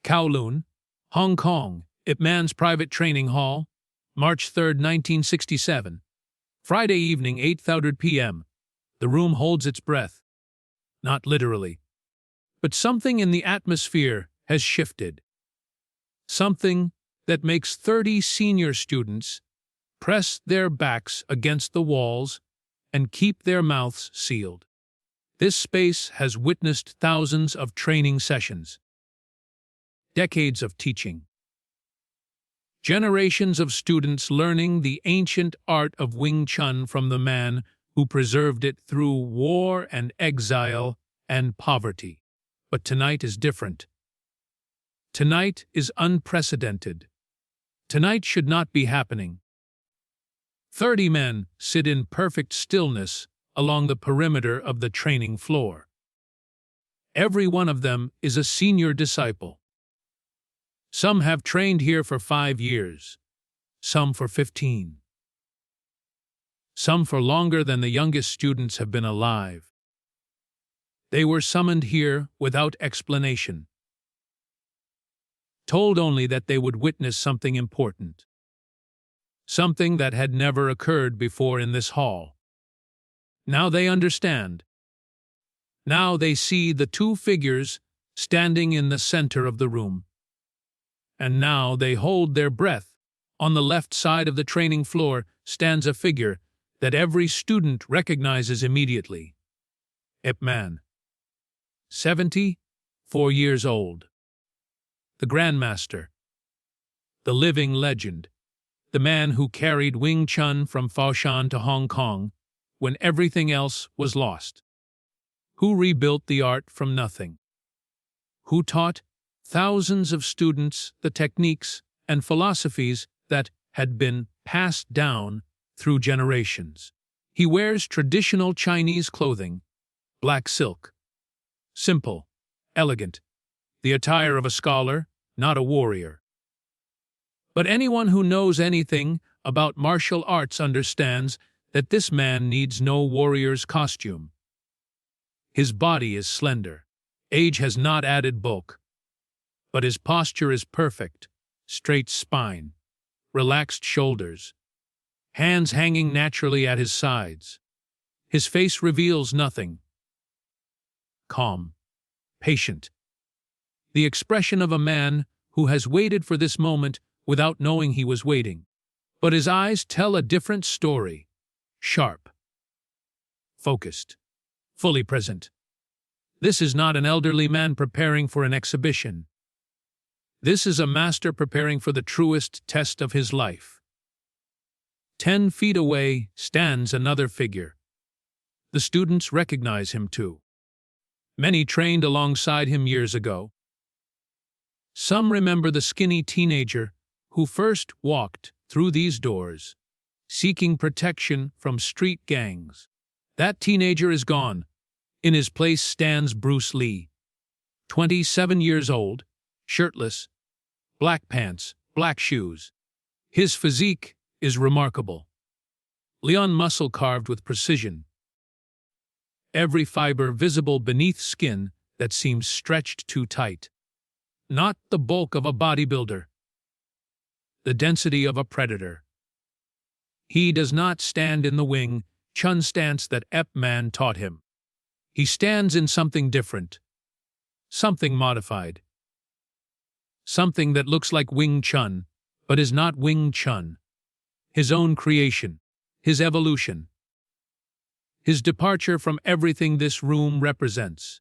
Kowloon, Hong Kong, Ip Man's Private Training Hall, March 3, 1967. Friday evening, 8:30 p.m. The room holds its breath. Not literally. But something in the atmosphere has shifted. Something that makes 30 senior students press their backs against the walls and keep their mouths sealed. This space has witnessed thousands of training sessions, decades of teaching, generations of students learning the ancient art of Wing Chun from the man who preserved it through war and exile and poverty. But tonight is different. Tonight is unprecedented. Tonight should not be happening. 30 men sit in perfect stillness along the perimeter of the training floor. Every one of them is a senior disciple. Some have trained here for 5 years, some for 15. Some for longer than the youngest students have been alive. They were summoned here without explanation, told only that they would witness something important, something that had never occurred before in this hall. Now they understand. Now they see the two figures standing in the center of the room. And now they hold their breath. On the left side of the training floor stands a figure that every student recognizes immediately. Ip Man, 74 years old. The Grandmaster, the living legend, the man who carried Wing Chun from Foshan to Hong Kong when everything else was lost, who rebuilt the art from nothing, who taught thousands of students the techniques and philosophies that had been passed down through generations. He wears traditional Chinese clothing, black silk, simple, elegant, the attire of a scholar, not a warrior. But anyone who knows anything about martial arts understands that this man needs no warrior's costume. His body is slender. Age has not added bulk. But his posture is perfect, straight spine, relaxed shoulders, hands hanging naturally at his sides. His face reveals nothing. Calm, patient. The expression of a man who has waited for this moment without knowing he was waiting. But his eyes tell a different story. Sharp, focused, fully present. This is not an elderly man preparing for an exhibition. This is a master preparing for the truest test of his life. 10 feet away stands another figure. The students recognize him too. Many trained alongside him years ago. Some remember the skinny teenager who first walked through these doors, seeking protection from street gangs. That teenager is gone. In his place stands Bruce Lee, 27 years old, shirtless, black pants, black shoes. His physique is remarkable. Lean muscle carved with precision. Every fiber visible beneath skin that seems stretched too tight. Not the bulk of a bodybuilder. The density of a predator. He does not stand in the Wing Chun stance that Ip Man taught him. He stands in something different, something modified, something that looks like Wing Chun, but is not Wing Chun. His own creation, his evolution, his departure from everything this room represents.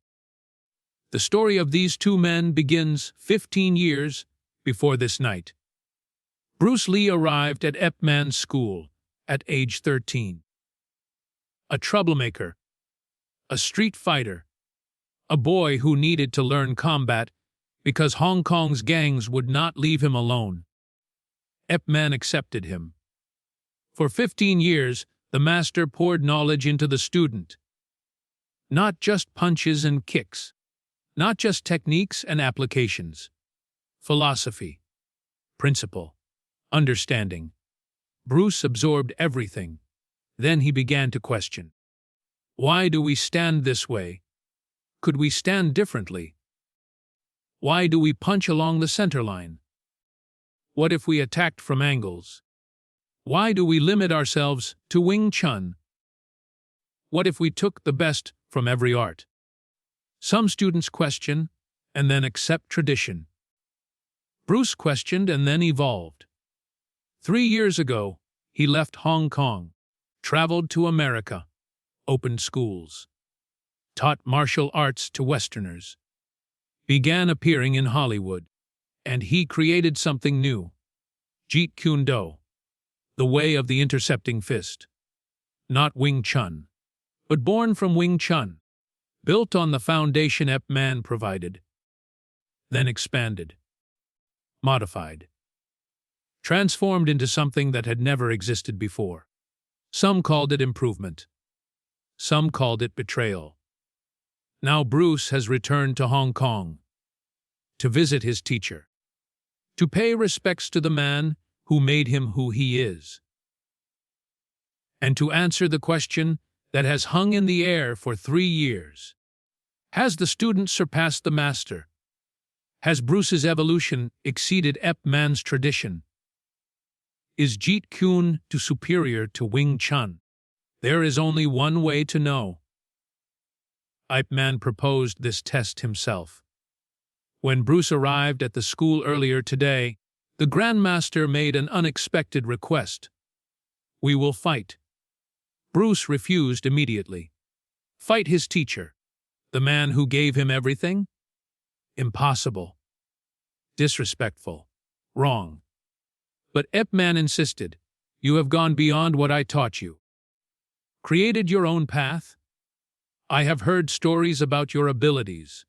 The story of these two men begins 15 years before this night. Bruce Lee arrived at Ip Man's school at age 13. A troublemaker, a street fighter, a boy who needed to learn combat because Hong Kong's gangs would not leave him alone. Ip Man accepted him. For 15 years, the master poured knowledge into the student. Not just punches and kicks, not just techniques and applications. Philosophy, principle, understanding. Bruce absorbed everything. Then he began to question. Why do we stand this way? Could we stand differently? Why do we punch along the center line? What if we attacked from angles? Why do we limit ourselves to Wing Chun? What if we took the best from every art? Some students question and then accept tradition. Bruce questioned and then evolved. 3 years ago, he left Hong Kong, traveled to America, opened schools, taught martial arts to Westerners, began appearing in Hollywood, and he created something new. Jeet Kune Do, the way of the intercepting fist. Not Wing Chun, but born from Wing Chun, built on the foundation Ip Man provided, then expanded, modified, transformed into something that had never existed before. Some called it improvement. Some called it betrayal. Now Bruce has returned to Hong Kong to visit his teacher, to pay respects to the man who made him who he is, and to answer the question that has hung in the air for 3 years. Has the student surpassed the master? Has Bruce's evolution exceeded Ip Man's tradition? Is Jeet Kune Do superior to Wing Chun? There is only one way to know. Ip Man proposed this test himself. When Bruce arrived at the school earlier today, the Grandmaster made an unexpected request. "We will fight." Bruce refused immediately. Fight his teacher, the man who gave him everything? Impossible. Disrespectful. Wrong. But Ip Man insisted, "You have gone beyond what I taught you. Created your own path? I have heard stories about your abilities,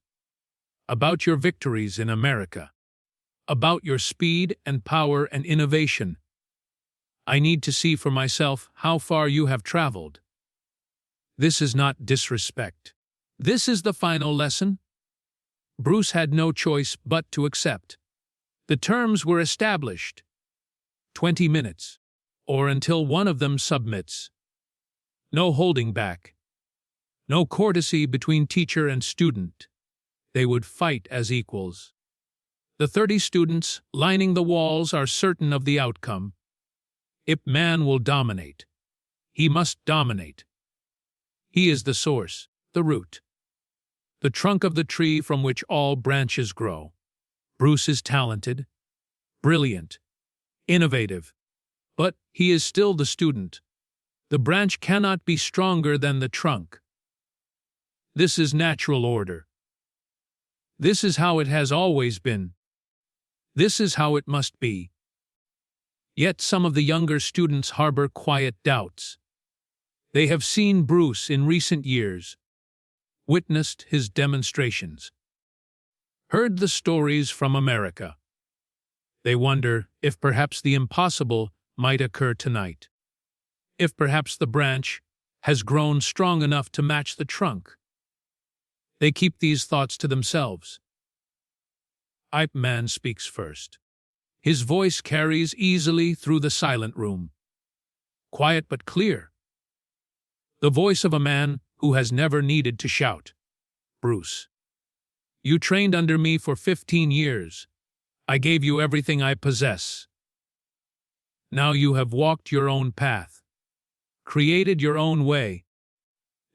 about your victories in America, about your speed and power and innovation. I need to see for myself how far you have traveled." This is not disrespect. This is the final lesson. Bruce had no choice but to accept. The terms were established. 20 minutes, or until one of them submits. No holding back. No courtesy between teacher and student. They would fight as equals. The 30 students lining the walls are certain of the outcome. Ip Man will dominate. He must dominate. He is the source, the root, the trunk of the tree from which all branches grow. Bruce is talented, brilliant, innovative, but he is still the student. The branch cannot be stronger than the trunk. This is natural order. This is how it has always been. This is how it must be. Yet some of the younger students harbor quiet doubts. They have seen Bruce in recent years, witnessed his demonstrations, heard the stories from America. They wonder if perhaps the impossible might occur tonight. If perhaps the branch has grown strong enough to match the trunk. They keep these thoughts to themselves. Ip Man speaks first. His voice carries easily through the silent room. Quiet but clear. The voice of a man who has never needed to shout. "Bruce, you trained under me for 15 years. I gave you everything I possess. Now you have walked your own path, created your own way.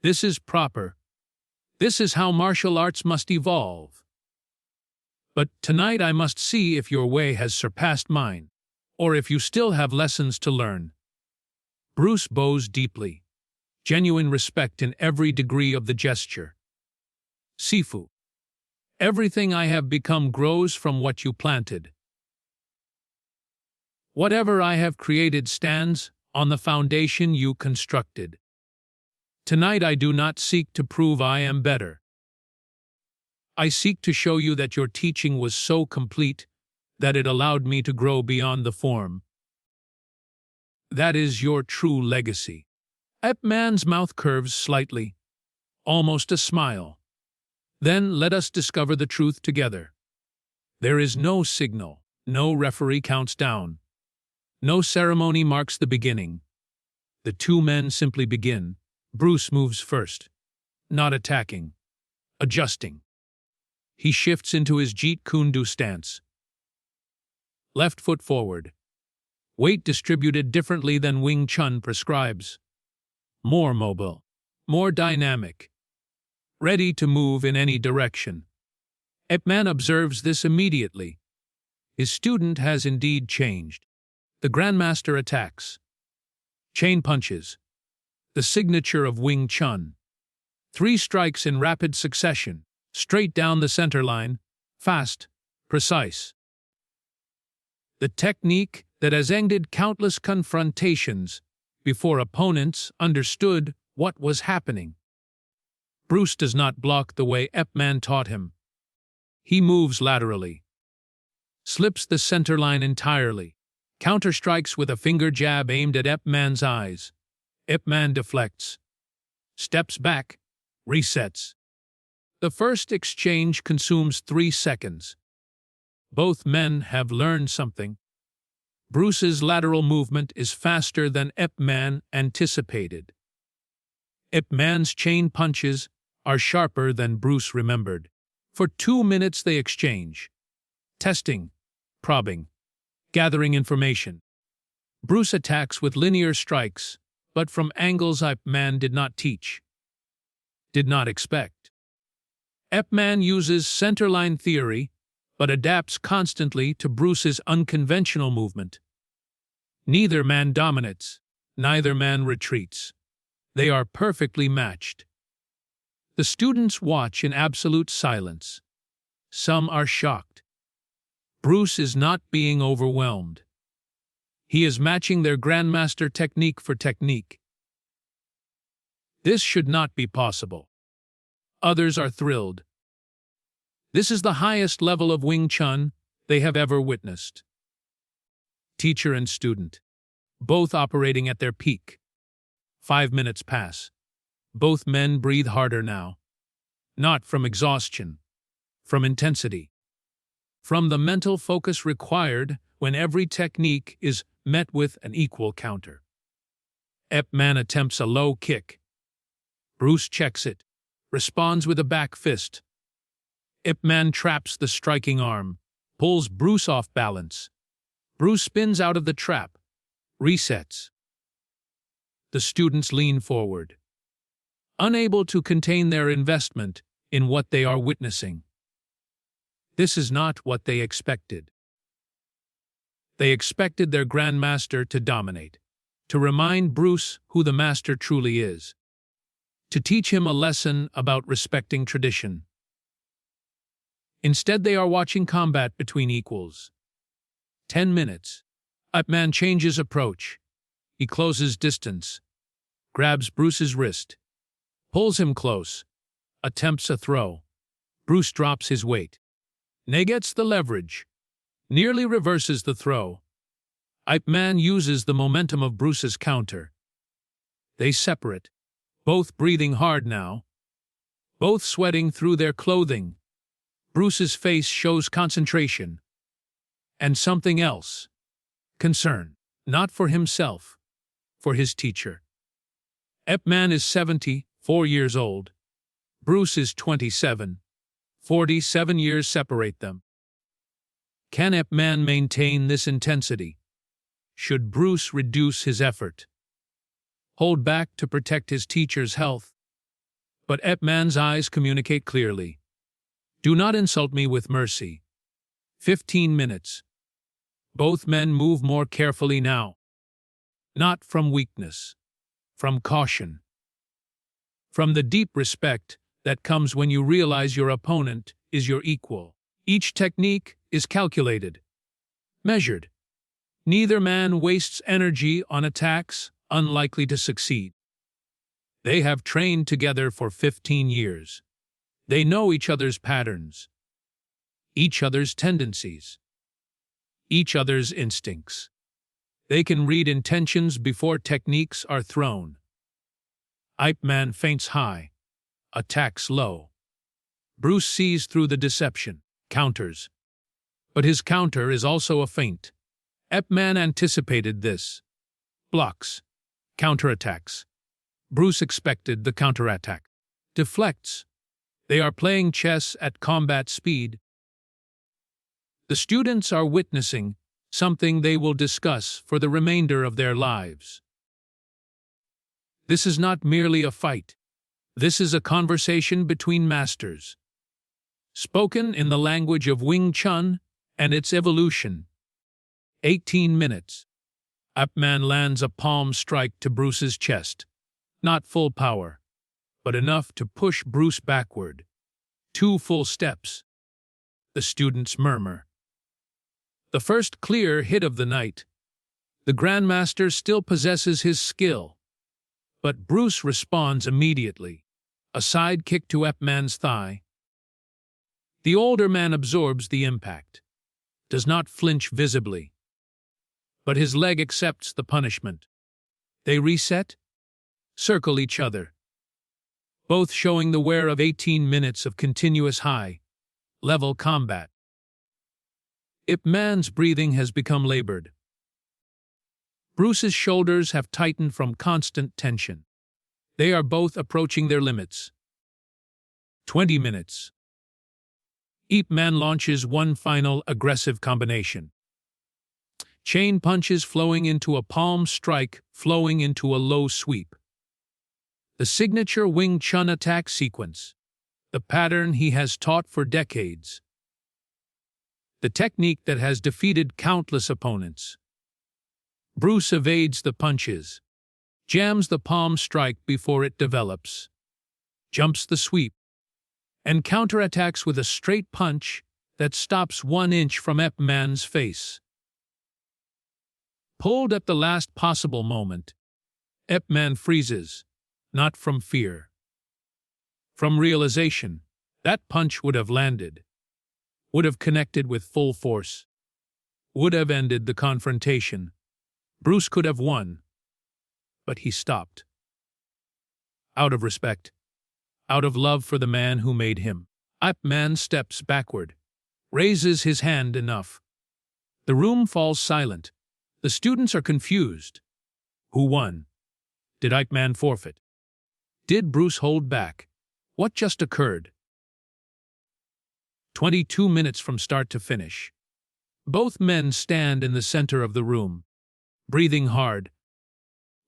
This is proper. This is how martial arts must evolve. But tonight I must see if your way has surpassed mine, or if you still have lessons to learn." Bruce bows deeply, genuine respect in every degree of the gesture. "Sifu, everything I have become grows from what you planted. Whatever I have created stands on the foundation you constructed. Tonight I do not seek to prove I am better. I seek to show you that your teaching was so complete that it allowed me to grow beyond the form. That is your true legacy." Ip Man's mouth curves slightly, almost a smile. "Then let us discover the truth together. There is no signal, no referee counts down. No ceremony marks the beginning. The two men simply begin. Bruce moves first, not attacking, adjusting. He shifts into his Jeet Kune Do stance. Left foot forward. Weight distributed differently than Wing Chun prescribes. More mobile. More dynamic. Ready to move in any direction. Ip Man observes this immediately. His student has indeed changed. The Grandmaster attacks. Chain punches. The signature of Wing Chun. 3 strikes in rapid succession, straight down the center line, fast, precise. The technique that has ended countless confrontations before opponents understood what was happening. Bruce does not block the way Ip Man taught him. He moves laterally. Slips the center line entirely. Counterstrikes with a finger jab aimed at Ip Man's eyes. Ip Man deflects. Steps back. Resets. The first exchange consumes 3 seconds. Both men have learned something. Bruce's lateral movement is faster than Ip Man anticipated. Ip Man's chain punches are sharper than Bruce remembered. For 2 minutes they exchange. Testing, probing, gathering information. Bruce attacks with linear strikes, but from angles Ip Man did not teach. Did not expect. Ip Man uses centerline theory, but adapts constantly to Bruce's unconventional movement. Neither man dominates, neither man retreats. They are perfectly matched. The students watch in absolute silence. Some are shocked. Bruce is not being overwhelmed. He is matching their Grandmaster technique for technique. This should not be possible. Others are thrilled. This is the highest level of Wing Chun they have ever witnessed. Teacher and student, both operating at their peak. 5 minutes pass. Both men breathe harder now. Not from exhaustion, from intensity. From the mental focus required when every technique is met with an equal counter. Ip Man attempts a low kick. Bruce checks it, responds with a back fist. Ip Man traps the striking arm, pulls Bruce off balance. Bruce spins out of the trap, resets. The students lean forward, unable to contain their investment in what they are witnessing. This is not what they expected. They expected their Grandmaster to dominate, to remind Bruce who the master truly is, to teach him a lesson about respecting tradition. Instead, they are watching combat between equals. 10 minutes. Ip Man changes approach. He closes distance, grabs Bruce's wrist, pulls him close, attempts a throw. Bruce drops his weight, negates the leverage, nearly reverses the throw. Ip Man uses the momentum of Bruce's counter. They separate, both breathing hard now, both sweating through their clothing. Bruce's face shows concentration. And something else. Concern, not for himself, for his teacher. Ip Man is 74 years old. Bruce is 27. 47 years separate them. Can Ip Man maintain this intensity? Should Bruce reduce his effort? Hold back to protect his teacher's health? But Ip Man's eyes communicate clearly. Do not insult me with mercy. 15 minutes. Both men move more carefully now. Not from weakness, from caution. From the deep respect that comes when you realize your opponent is your equal. Each technique is calculated, measured. Neither man wastes energy on attacks unlikely to succeed. They have trained together for 15 years. They know each other's patterns, each other's tendencies, each other's instincts. They can read intentions before techniques are thrown. Ip Man feints high, attacks low. Bruce sees through the deception, counters. But his counter is also a feint. Ip Man anticipated this. Blocks, counterattacks. Bruce expected the counterattack. Deflects. They are playing chess at combat speed. The students are witnessing something they will discuss for the remainder of their lives. This is not merely a fight. This is a conversation between masters, spoken in the language of Wing Chun and its evolution. 18 minutes. Ip Man lands a palm strike to Bruce's chest. Not full power, but enough to push Bruce backward. 2 full steps. The students murmur. The first clear hit of the night. The Grandmaster still possesses his skill, but Bruce responds immediately. A side kick to Ip Man's thigh. The older man absorbs the impact, does not flinch visibly, but his leg accepts the punishment. They reset, circle each other, both showing the wear of 18 minutes of continuous high-level combat. Ip Man's breathing has become labored. Bruce's shoulders have tightened from constant tension. They are both approaching their limits. 20 minutes. Ip Man launches one final aggressive combination. Chain punches flowing into a palm strike, flowing into a low sweep. The signature Wing Chun attack sequence, the pattern he has taught for decades. The technique that has defeated countless opponents. Bruce evades the punches, jams the palm strike before it develops, jumps the sweep, and counterattacks with a straight punch that stops 1 inch from Ip Man's face. Pulled at the last possible moment, Ip Man freezes, not from fear. From realization, that punch would have landed, would have connected with full force, would have ended the confrontation. Bruce could have won, but he stopped. Out of respect, out of love for the man who made him, Ip Man steps backward, raises his hand enough. The room falls silent. The students are confused. Who won? Did Ip Man forfeit? Did Bruce hold back? What just occurred? 22 minutes from start to finish. Both men stand in the center of the room, breathing hard,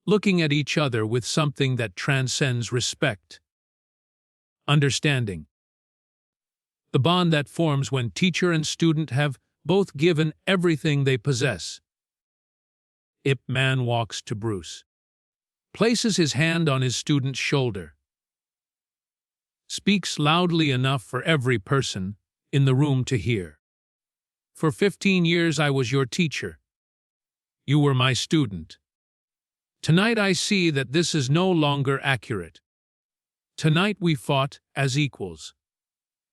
looking at each other with something that transcends respect. Understanding. The bond that forms when teacher and student have both given everything they possess. Ip Man walks to Bruce, places his hand on his student's shoulder, speaks loudly enough for every person in the room to hear. For 15 years I was your teacher. You were my student. Tonight I see that this is no longer accurate. Tonight we fought as equals,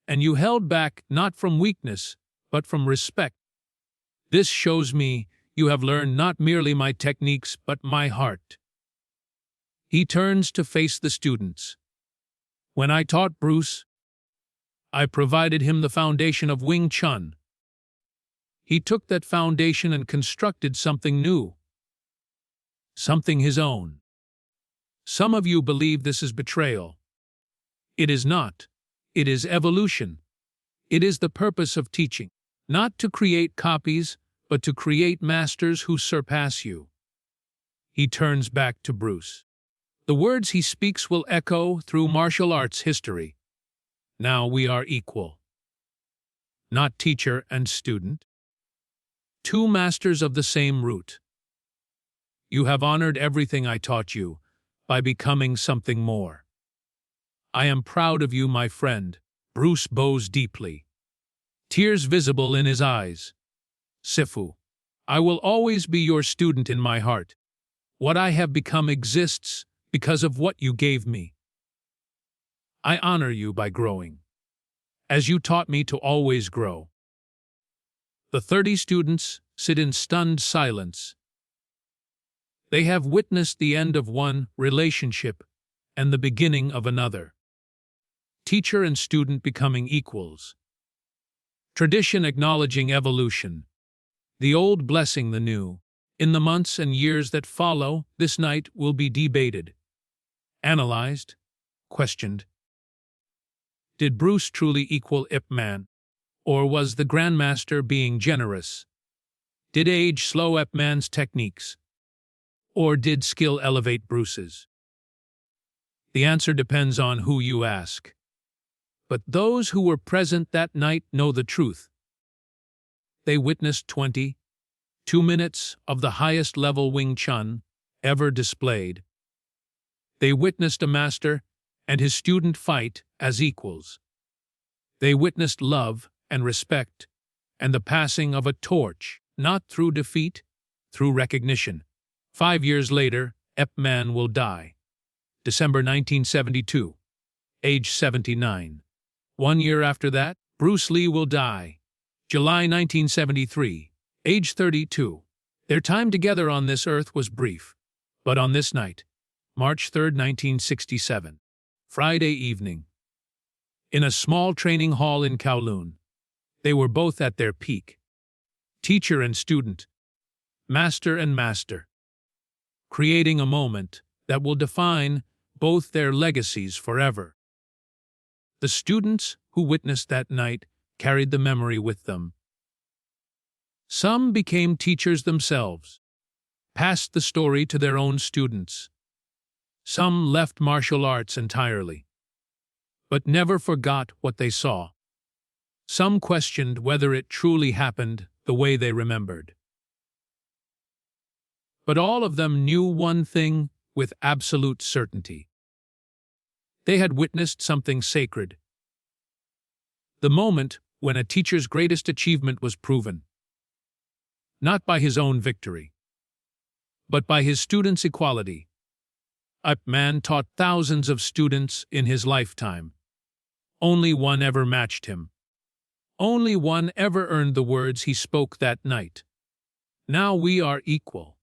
and you held back not from weakness, but from respect. This shows me you have learned not merely my techniques, but my heart. He turns to face the students. When I taught Bruce, I provided him the foundation of Wing Chun. He took that foundation and constructed something new, something his own. Some of you believe this is betrayal. It is not. It is evolution. It is the purpose of teaching, not to create copies, but to create masters who surpass you. He turns back to Bruce. The words he speaks will echo through martial arts history. Now we are equal. Not teacher and student. 2 masters of the same root. You have honored everything I taught you by becoming something more. I am proud of you, my friend. Bruce bows deeply, tears visible in his eyes. Sifu, I will always be your student in my heart. What I have become exists because of what you gave me. I honor you by growing, as you taught me to always grow. The 30 students sit in stunned silence. They have witnessed the end of one relationship and the beginning of another. Teacher and student becoming equals. Tradition acknowledging evolution. The old blessing the new. In the months and years that follow, this night will be debated, analyzed, questioned. Did Bruce truly equal Ip Man? Or was the Grandmaster being generous? Did age slow Ip Man's techniques? Or did skill elevate Bruce's? The answer depends on who you ask. But those who were present that night know the truth. They witnessed 22 minutes of the highest level Wing Chun ever displayed. They witnessed a master and his student fight as equals. They witnessed love and respect and the passing of a torch, not through defeat, through recognition. 5 years later, Ip Man will die. December 1972, age 79. 1 year after that, Bruce Lee will die. July 1973, age 32. Their time together on this earth was brief, but on this night, March 3, 1967, Friday evening, in a small training hall in Kowloon, they were both at their peak. Teacher and student, master and master, creating a moment that will define both their legacies forever. The students who witnessed that night carried the memory with them. Some became teachers themselves, passed the story to their own students. Some left martial arts entirely, but never forgot what they saw. Some questioned whether it truly happened the way they remembered. But all of them knew one thing with absolute certainty. They had witnessed something sacred. The moment when a teacher's greatest achievement was proven, not by his own victory, but by his students' equality. Ip Man taught thousands of students in his lifetime. Only one ever matched him. Only one ever earned the words he spoke that night. Now we are equal.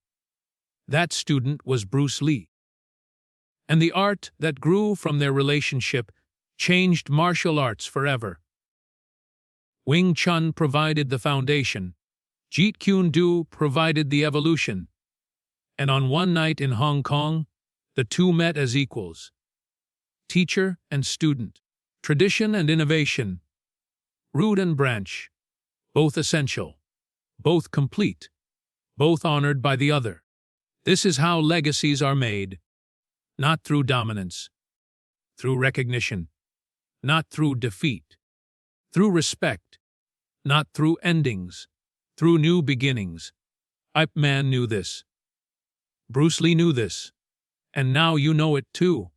That student was Bruce Lee. And the art that grew from their relationship changed martial arts forever. Wing Chun provided the foundation. Jeet Kune Do provided the evolution. And on one night in Hong Kong, the two met as equals. Teacher and student, tradition and innovation, root and branch, both essential, both complete, both honored by the other. This is how legacies are made, not through dominance, through recognition, not through defeat, through respect, not through endings, through new beginnings. Ip Man knew this. Bruce Lee knew this. And now you know it too.